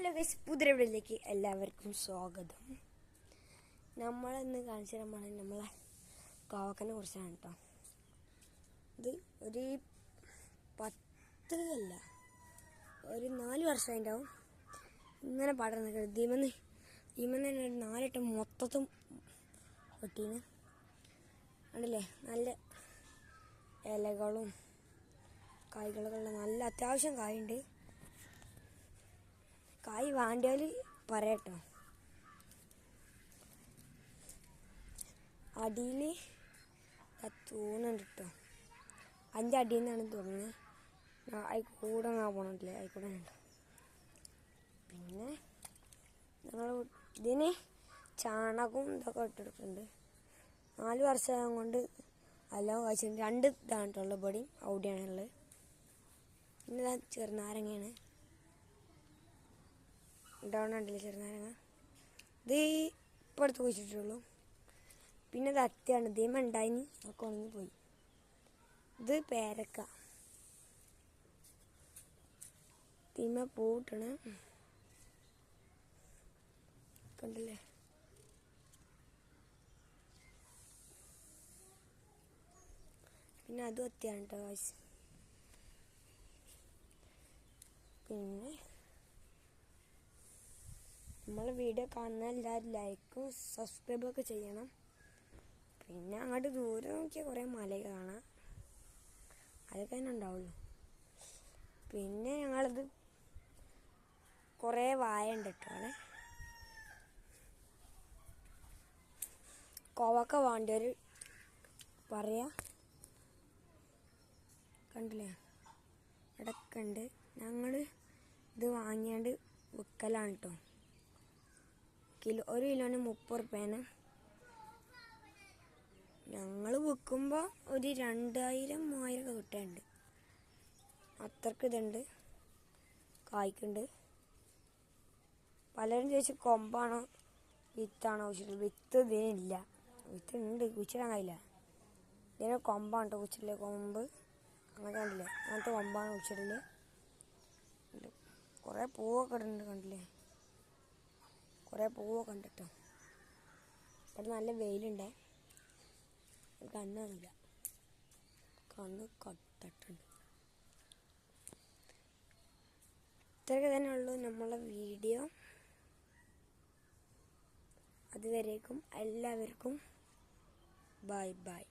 Hello guys, പുതിയ വീഡിയോയിലേക്ക് എല്ലാവർക്കും സ്വാഗതം. നമ്മളിന്ന് കാണിച്ചു തരാൻ പോണത് നമ്മളെ കോവക്കനെ കുറിച്ചാണ് കേട്ടോ. ഇത് ഒരു 4 വർഷമായിട്ടുണ്ടാവും ഇങ്ങനെ പടർന്ന് ദീമെന്ന് തന്നെ ഒരു 4 വട്ടം മൊത്തത്തും വെട്ടീന് കണ്ടില്ലേ. നല്ല ഇലകളും കായ്കളൊക്കെ ഉള്ള നല്ല അത്യാവശ്യം കായുണ്ട്. കായ് വേണ്ടിയാൽ പറയട്ടോ. അടിയിൽ തൂണുണ്ട് കേട്ടോ. 5 അടിയിൽ നിന്നാണ് തോന്നുന്നത്. കൂടെ പോകണില്ലേ, ആയിക്കൂടെ ഉണ്ടോ. പിന്നെ ഞങ്ങൾ ഇതിന് ചാണകവും ഇതൊക്കെ ഇട്ടെടുക്കുന്നുണ്ട്. 4 വർഷം കൊണ്ട് എല്ലാം കഴിച്ചിട്ടുണ്ട്. 2 ഇതാണ് കേട്ടോ ഉള്ളത്, ഇവിടെയും അവിടെയാണുള്ളത്. പിന്നെ ചെറുനാരങ്ങയാണ് ഉണ്ടാവണുണ്ടല്ലേ, ചെറുനാരങ്ങ. ഇത് ഇപ്പോൾ അടുത്ത് കുഴിച്ചിട്ടുള്ളൂ. പിന്നെ ഇത് അത്തിയാണ്, ദീമ ഉണ്ടായിനി ഒക്കെ ഉണങ്ങി പോയി. ഇത് പേരക്ക, ദീമ പൂട്ടണ് കണ്ടില്ലേ. പിന്നെ അതും അത്തിയാണ് കേട്ടോ കാശ്. പിന്നെ നമ്മളെ വീഡിയോ കാണുന്ന എല്ലാവരും ലൈക്കും സബ്സ്ക്രൈബൊക്കെ ചെയ്യണം. പിന്നെ അങ്ങോട്ട് ദൂരെ നോക്കിയാൽ കുറേ മലയൊക്കെ കാണാം, അതൊക്കെ തന്നെ ഉണ്ടാവുള്ളൂ. പിന്നെ ഞങ്ങളിത് കുറേ വായ ഉണ്ട് കേട്ടോ അവിടെ. കോവക്ക വേണ്ടിയവർ പറയാ, കണ്ടില്ലേ ഇടയ്ക്കുണ്ട്. ഞങ്ങൾ ഇത് വാങ്ങിയാണ്ട് വിൽക്കലാണ് കേട്ടോ. 1 കിലോന് 30 റുപ്യാണ്. ഞങ്ങൾ വിൽക്കുമ്പോൾ ഒരു 2000-3000 ഒക്കെ കിട്ടാനുണ്ട്. അത്രക്ക് ഇതുണ്ട്, കായ്ക്കുണ്ട്. പലരും ചോദിച്ചു കൊമ്പാണോ വിത്താണോ കുഴിച്ചിട്ടുള്ളത്. വിത്ത് ഇതിനില്ല, വിത്ത് ഉണ്ട്, കുഴിച്ചിടാൻ കഴിയില്ല. ഇതിന് കൊമ്പാണ് കേട്ടോ കുഴിച്ചിട്ടില്ലേ, കൊമ്പ് അങ്ങനെ കണ്ടില്ലേ, അങ്ങനത്തെ കൊമ്പാണ് കുഴിച്ചിടല്. കുറേ പൂവൊക്കെ ഇടുന്നുണ്ട് കണ്ടില്ലേ, കുറേ പൂവൊക്കെ ഉണ്ട് കേട്ടോ. ഇവിടെ നല്ല വെയിലുണ്ടേ, കണ്ണില്ല, കണ്ണ് കട്ടട്ടുണ്ട്. ഇത്രയൊക്കെ തന്നെ ഉള്ളൂ നമ്മളെ വീഡിയോ. അതുവരേക്കും എല്ലാവർക്കും ബൈ ബൈ.